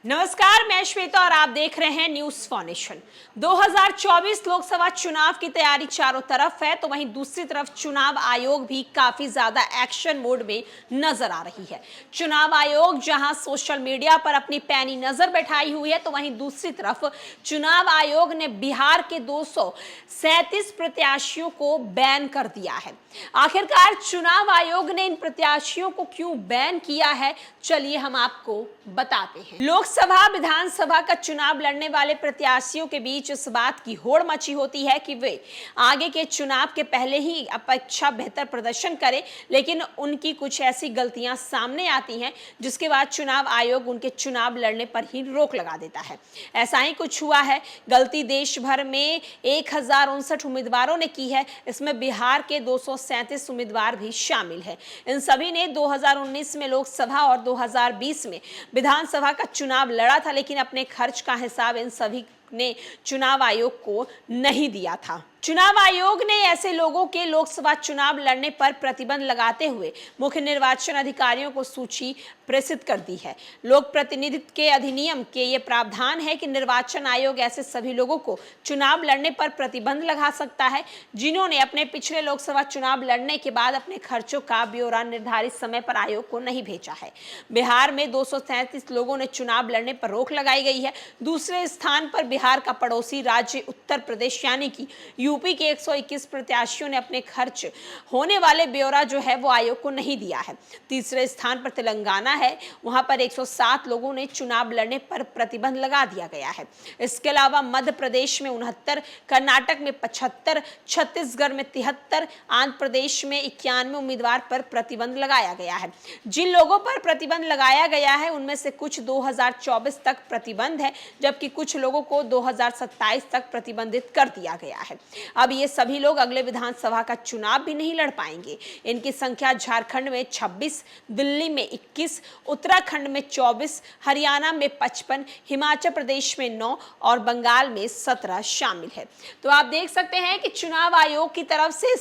नमस्कार, मैं श्वेता और आप देख रहे हैं न्यूज फाउंडेशन। 2024 लोकसभा चुनाव की तैयारी चारों तरफ है, तो वहीं दूसरी तरफ चुनाव आयोग भी काफी ज्यादा एक्शन मोड में नजर आ रही है। चुनाव आयोग जहां सोशल मीडिया पर अपनी पैनी नजर बैठाई हुई है, तो वहीं दूसरी तरफ चुनाव आयोग ने बिहार के 237 प्रत्याशियों को बैन कर दिया है। आखिरकार चुनाव आयोग ने इन प्रत्याशियों को क्यों बैन किया है, चलिए हम आपको बताते हैं। लोकसभा विधानसभा का चुनाव लड़ने वाले प्रत्याशियों के बीच इस बात की होड़ मची होती है कि वे आगे के चुनाव के पहले ही अपेक्षा बेहतर प्रदर्शन करें, लेकिन उनकी कुछ ऐसी गलतियां सामने आती हैं जिसके बाद चुनाव आयोग उनके चुनाव लड़ने पर ही रोक लगा देता है। ऐसा ही कुछ हुआ है। गलती देश भर में 1059 उम्मीदवारों ने की है। इसमें बिहार के 237 उम्मीदवार भी शामिल है। इन सभी ने 2019 में लोकसभा और 2020 में विधानसभा का चुनाव लड़ा था, लेकिन अपने खर्च का हिसाब इन सभी ने चुनाव आयोग को नहीं दिया था। चुनाव आयोग ने ऐसे लोगों के लोकसभा चुनाव लड़ने पर प्रतिबंध लगाते हुए मुख्य निर्वाचन अधिकारियों को सूची प्रेषित कर दी है। लोक प्रतिनिधित्व के अधिनियम के ये प्रावधान है कि निर्वाचन आयोग ऐसे सभी लोगों को चुनाव लड़ने पर प्रतिबंध लगा सकता है जिन्होंने अपने पिछले लोकसभा चुनाव लड़ने के बाद अपने खर्चों का ब्यौरा निर्धारित समय पर आयोग को नहीं भेजा है। बिहार में 237 लोगों ने चुनाव लड़ने पर रोक लगाई गई है। दूसरे स्थान पर बिहार का पड़ोसी राज्य उत्तर प्रदेश यानी कि यूपी के 121 प्रत्याशियों ने अपने खर्च होने वाले ब्यौरा जो है वो आयोग को नहीं दिया है। तीसरे स्थान पर तेलंगाना है, वहां पर 107 लोगों ने चुनाव लड़ने पर प्रतिबंध लगा दिया गया है। इसके अलावा मध्य प्रदेश में 69, कर्नाटक में 75, छत्तीसगढ़ में 73, आंध्र प्रदेश में 91 उम्मीदवार पर प्रतिबंध लगाया गया है। जिन लोगों पर प्रतिबंध लगाया गया है उनमें से कुछ 2024 तक प्रतिबंध है, जबकि कुछ लोगों को 2027 तक प्रतिबंधित कर दिया गया है। अब ये सभी लोग अगले विधानसभा का चुनाव भी नहीं लड़ पाएंगे। इनकी संख्या झारखंड में 26, दिल्ली में 21, उत्तराखंड में 24, हरियाणा में 55, हिमाचल प्रदेश में 9 और बंगाल में 17 शामिल है। तो आप देख सकते हैं कि चुनाव आयोग की तरफ से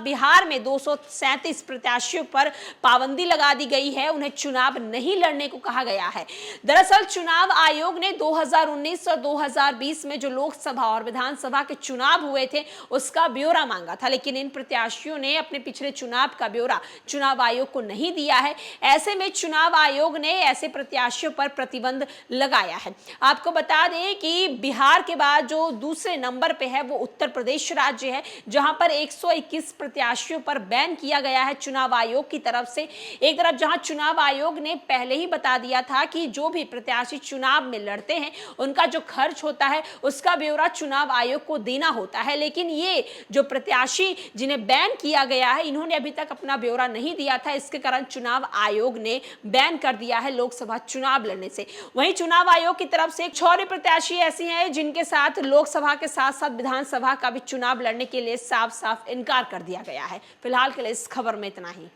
बिहार में 237 प्रत्याशियों पर पाबंदी लगा दी गई है। उन्हें चुनाव नहीं लड़ने को कहा गया है। दरअसल चुनाव आयोग ने 2019 और 2020 में जो लोकसभा और विधानसभा के चुनाव हुए थे उसका ब्यौरा मांगा था, लेकिन इन प्रत्याशियों ने अपने पिछले चुनाव का ब्यौरा चुनाव आयोग को नहीं दिया है। ऐसे में चुनाव आयोग ने ऐसे प्रत्याशियों पर प्रतिबंध लगाया है। आपको बता दें कि बिहार के बाद जो दूसरे नंबर पे है वो उत्तर प्रदेश राज्य है, जहां पर 121 प्रत्याशियों पर बैन किया गया है चुनाव आयोग की तरफ से। एक तरफ जहां चुनाव आयोग ने पहले ही बता दिया था कि जो भी प्रत्याशी चुनाव में लड़ते हैं उनका जो खर्च होता है उसका ब्यौरा चुनाव आयोग को देना होता है, लेकिन ये जो प्रत्याशी जिन्हें बैन किया गया है इन्होंने अभी तक अपना ब्यौरा नहीं दिया था। इसके कारण चुनाव आयोग ने बैन कर दिया है लोकसभा चुनाव लड़ने से। वहीं चुनाव आयोग की तरफ से 6 प्रत्याशी ऐसी हैं जिनके साथ लोकसभा के साथ साथ विधानसभा का भी चुनाव लड़ने के लिए साफ साफ इनकार कर दिया गया है। फिलहाल के लिए इस खबर में इतना ही।